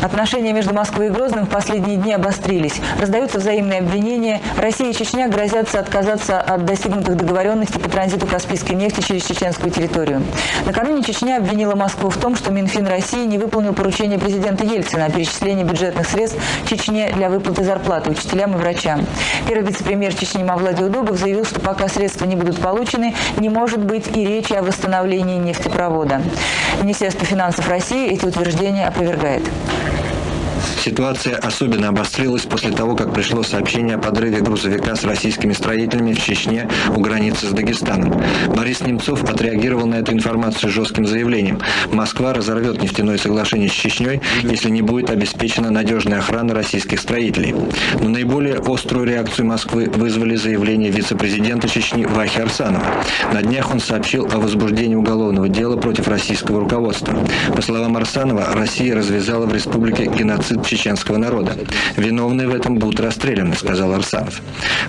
Отношения между Москвой и Грозным в последние дни обострились. Раздаются взаимные обвинения. Россия и Чечня грозятся отказаться от достигнутых договоренностей по транзиту каспийской нефти через чеченскую территорию. Накануне Чечня обвинила Москву в том, что Минфин России не выполнил поручение президента Ельцина о перечислении бюджетных средств Чечне для выплаты зарплаты учителям и врачам. Первый вице-премьер Чечни Мавлади Удугов заявил, что пока средства не будут получены, не может быть и речи о восстановлении нефтепровода. Министерство финансов России эти утверждения опровергает. Ситуация особенно обострилась после того, как пришло сообщение о подрыве грузовика с российскими строителями в Чечне у границы с Дагестаном. Борис Немцов отреагировал на эту информацию жестким заявлением. Москва разорвет нефтяное соглашение с Чечней, если не будет обеспечена надежная охрана российских строителей. Но наиболее острую реакцию Москвы вызвали заявления вице-президента Чечни Вахи Арсанова. На днях он сообщил о возбуждении уголовного дела против российского руководства. По словам Арсанова, Россия развязала в республике геноцид чеченского народа. Виновные в этом будут расстреляны, сказал Арсанов.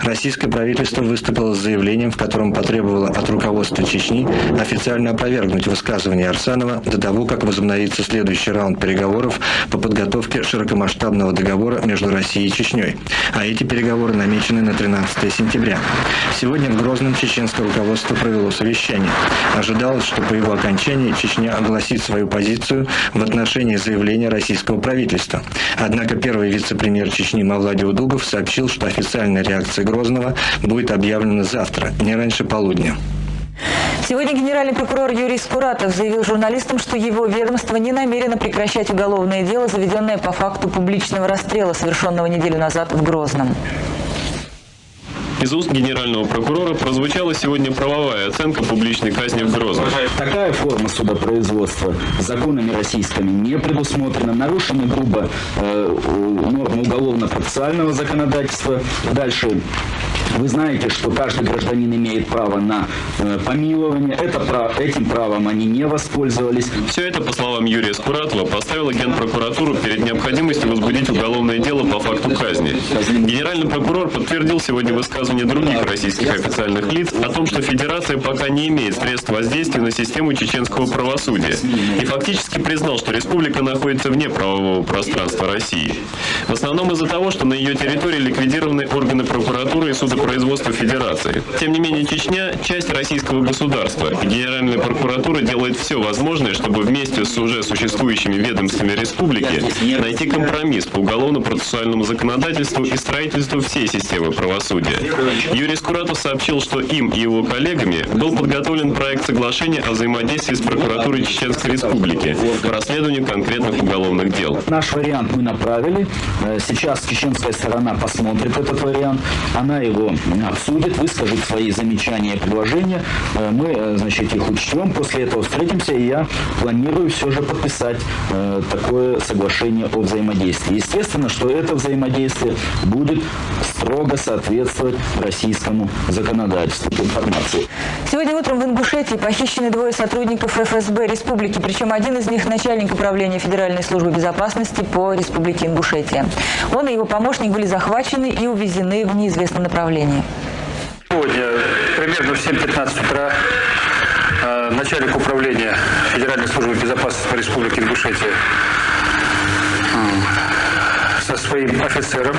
Российское правительство выступило с заявлением, в котором потребовало от руководства Чечни официально опровергнуть высказывания Арсанова до того, как возобновится следующий раунд переговоров по подготовке широкомасштабного договора между Россией и Чечней. А эти переговоры намечены на 13 сентября. Сегодня в Грозном чеченское руководство провело совещание. Ожидалось, что по его окончании Чечня огласит свою позицию в отношении заявления российского правительства. Однако первый вице-премьер Чечни Мавлади Удугов сообщил, что официальная реакция Грозного будет объявлена завтра, не раньше полудня. Сегодня генеральный прокурор Юрий Скуратов заявил журналистам, что его ведомство не намерено прекращать уголовное дело, заведенное по факту публичного расстрела, совершенного неделю назад в Грозном. Из уст генерального прокурора прозвучала сегодня правовая оценка публичной казни в Грозном. Такая форма судопроизводства законами российскими не предусмотрена. Нарушены грубо нормы уголовно-процессуального законодательства. Дальше. Вы знаете, что каждый гражданин имеет право на помилование. Этим правом они не воспользовались. Все это, по словам Юрия Скуратова, поставило Генпрокуратуру перед необходимостью возбудить уголовное дело по факту казни. Генеральный прокурор подтвердил сегодня высказывания других российских официальных лиц о том, что Федерация пока не имеет средств воздействия на систему чеченского правосудия и фактически признал, что республика находится вне правового пространства России. В основном из-за того, что на ее территории ликвидированы органы прокуратуры и судопроизводства Федерации. Тем не менее, Чечня – часть российского государства, и Генеральная прокуратура делает все возможное, чтобы вместе с уже существующими ведомствами республики найти компромисс по уголовно-процессуальному законодательству и строительству всей системы правосудия. Юрий Скуратов сообщил, что им и его коллегами был подготовлен проект соглашения о взаимодействии с прокуратурой Чеченской Республики по расследованию конкретных уголовных дел. Наш вариант мы направили. Сейчас чеченская сторона посмотрит этот вариант. Она его обсудит, выскажет свои замечания и предложения. Мы, значит, их учтем. После этого встретимся, и я планирую все же подписать такое соглашение о взаимодействии. Естественно, что это взаимодействие будет строго соответствовать российскому законодательству по информации. Сегодня утром в Ингушетии похищены двое сотрудников ФСБ республики, причем один из них начальник управления Федеральной службы безопасности по республике Ингушетия. Он и его помощник были захвачены и увезены в неизвестном направлении. Сегодня примерно в 7:15 утра начальник управления Федеральной службы безопасности по республике Ингушетия со своим офицером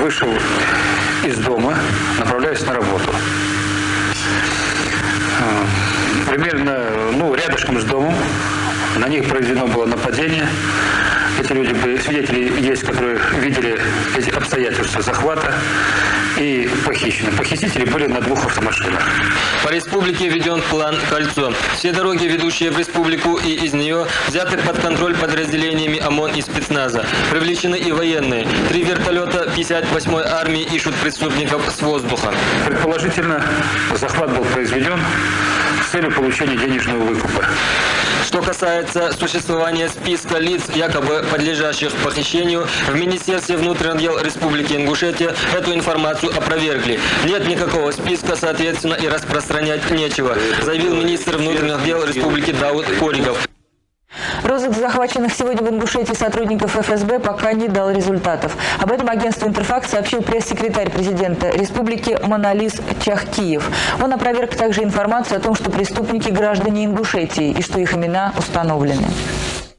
вышел из дома, направляясь на работу. Примерно, рядышком с домом на них произведено было нападение. Эти люди, свидетели есть, которые видели эти обстоятельства захвата и похищены. Похитители были на 2 автомашинах. По республике введен план «Кольцо». Все дороги, ведущие в республику и из нее, взяты под контроль подразделениями ОМОН и спецназа. Привлечены и военные. 3 вертолета 58-й армии ищут преступников с воздуха. Предположительно, захват был произведен с целью получения денежного выкупа. Что касается существования списка лиц, якобы подлежащих похищению, в Министерстве внутренних дел Республики Ингушетия эту информацию опровергли. Нет никакого списка, соответственно, и распространять нечего, заявил министр внутренних дел Республики Дауд Коригов. Розыск захваченных сегодня в Ингушетии сотрудников ФСБ пока не дал результатов. Об этом агентству «Интерфакс» сообщил пресс-секретарь президента республики Монолис Чахкиев. Он опроверг также информацию о том, что преступники – граждане Ингушетии и что их имена установлены.